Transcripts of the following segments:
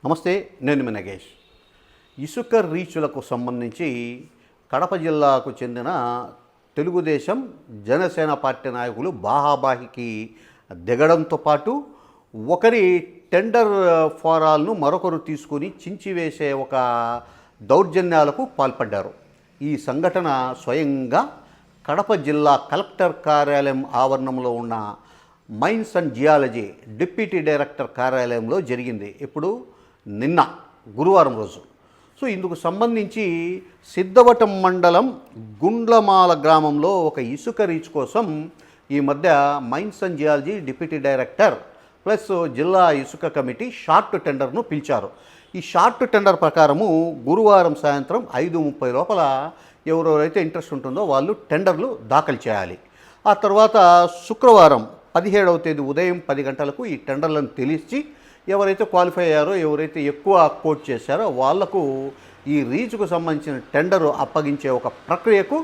నమస్తే, నేను మీ నగేష్. ఇసుక రీచులకు సంబంధించి కడప జిల్లాకు చెందిన తెలుగుదేశం జనసేన పార్టీ నాయకులు బాహాబాహికి దిగడంతో పాటు ఒకరి టెండర్ ఫారాలను మరొకరు తీసుకుని చించివేసే ఒక దౌర్జన్యాలకు పాల్పడ్డారు. ఈ సంఘటన స్వయంగా కడప జిల్లా కలెక్టర్ కార్యాలయం ఆవరణంలో ఉన్న mines and geology deputy director కార్యాలయంలో జరిగింది. ఇప్పుడు నిన్న గురువారం రోజు. సో ఇందుకు సంబంధించి సిద్ధవటం మండలం గుండ్లమాల గ్రామంలో ఒక ఇసుక రీచ్ కోసం ఈ మధ్య mines and geology deputy director plus జిల్లా ఇసుక కమిటీ షార్ట్ టెండర్ను పిలిచారు. ఈ షార్ట్ టెండర్ ప్రకారము గురువారం సాయంత్రం 5:30 లోపల ఎవరెవరైతే ఇంట్రెస్ట్ ఉంటుందో వాళ్ళు టెండర్లు దాఖలు చేయాలి. ఆ తర్వాత శుక్రవారం 17వ తేదీ ఉదయం 10 గంటలకు ఈ టెండర్లను తెలిసి ఎవరైతే క్వాలిఫై అయ్యారో, ఎవరైతే ఎక్కువ కోట్ చేశారో వాళ్లకు ఈ రీచ్కు సంబంధించిన టెండరు అప్పగించే ఒక ప్రక్రియకు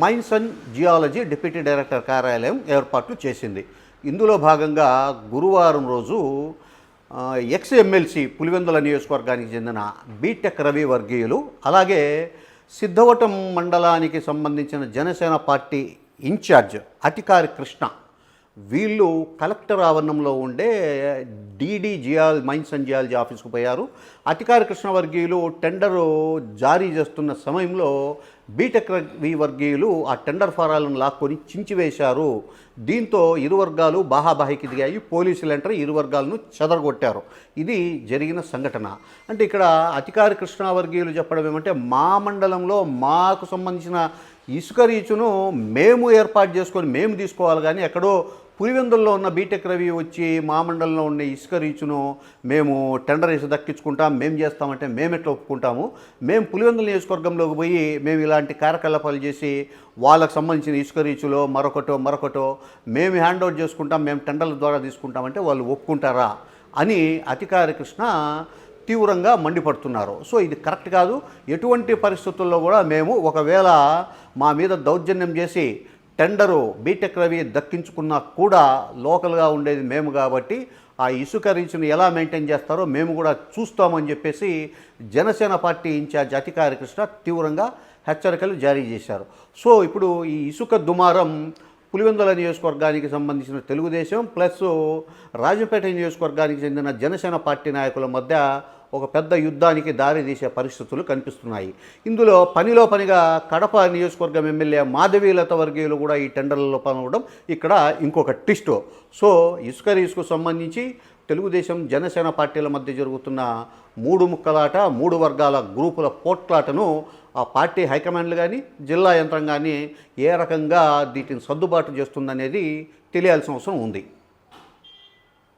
mines and geology deputy director కార్యాలయం ఏర్పాట్లు చేసింది. ఇందులో భాగంగా గురువారం రోజు ఎక్స్ ఎమ్మెల్సీ పులివెందుల నియోజకవర్గానికి చెందిన బీటెక్ రవి వర్గీయులు, అలాగే సిద్ధవటం మండలానికి సంబంధించిన జనసేన పార్టీ ఇన్ఛార్జ్ అటికారి కృష్ణ, వీళ్ళు కలెక్టర్ ఆవరణంలో ఉండే మైన్స్ అండ్ జియాలజీ ఆఫీస్కు పోయారు. అటికారి కృష్ణ వర్గీయులు టెండరు జారీ చేస్తున్న సమయంలో బీటెక్ రవి వర్గీయులు ఆ టెండర్ ఫారాలను లాక్కొని చించివేశారు. దీంతో ఇరు వర్గాలు బాహాబాహికి దిగాయి. పోలీసులు ఎంటర్ ఇరు వర్గాలను చెదరగొట్టారు. ఇది జరిగిన సంఘటన. అంటే ఇక్కడ అటికారి కృష్ణ వర్గీయులు చెప్పడం ఏమంటే, మా మండలంలో మాకు సంబంధించిన ఇసుక రీచును మేము ఏర్పాటు చేసుకొని మేము తీసుకోవాలి, కానీ ఎక్కడో పులివెందుల్లో ఉన్న బీటెక్ రవి వచ్చి మా మండలంలో ఉన్న ఇసుక రీచును మేము టెండర్ వేసి దక్కించుకుంటాం, మేము చేస్తామంటే మేము ఎట్లా ఒప్పుకుంటాము? మేము పులివెందుల నియోజకవర్గంలోకి పోయి మేము ఇలాంటి కార్యకలాపాలు చేసి వాళ్ళకు సంబంధించిన ఇసుక రీచులో మరొకటో మేము హ్యాండ్ ఓవర్ చేసుకుంటాం, మేము టెండర్ల ద్వారా తీసుకుంటామంటే వాళ్ళు ఒప్పుకుంటారా అని అధికారి కృష్ణ తీవ్రంగా మండిపడుతున్నారు. సో ఇది కరెక్ట్ కాదు. ఎటువంటి పరిస్థితుల్లో కూడా మేము ఒకవేళ మా మీద దౌర్జన్యం చేసి టెండరు బీటెక్ రవి దక్కించుకున్నా కూడా లోకల్గా ఉండేది మేము కాబట్టి ఆ ఇసుక రీచ్ను ఎలా మెయింటైన్ చేస్తారో మేము కూడా చూస్తామని చెప్పేసి జనసేన పార్టీ ఇన్ఛార్జ్ అధికారి కృష్ణ తీవ్రంగా హెచ్చరికలు జారీ చేశారు. సో ఇప్పుడు ఈ ఇసుక దుమారం పులివెందుల నియోజకవర్గానికి సంబంధించిన తెలుగుదేశం ప్లస్ రాజంపేట నియోజకవర్గానికి చెందిన జనసేన పార్టీ నాయకుల మధ్య ఒక పెద్ద యుద్ధానికి దారితీసే పరిస్థితులు కనిపిస్తున్నాయి. ఇందులో పనిగా కడప నియోజకవర్గం ఎమ్మెల్యే మాధవీలత వర్గీయులు కూడా ఈ టెండర్లలో పాల్గొనడం ఇక్కడ ఇంకొక ట్విస్ట్. సో ఇసుక రీచ్కు సంబంధించి తెలుగుదేశం జనసేన పార్టీల మధ్య జరుగుతున్న 3 ముక్కలాట, 3 వర్గాల గ్రూపుల పోట్లాటను ఆ పార్టీ హైకమాండ్లు కానీ జిల్లా యంత్రాంగాన్ని ఏ రకంగా వీటిని సర్దుబాటు చేస్తుందనేది తెలియాల్సిన అవసరం ఉంది.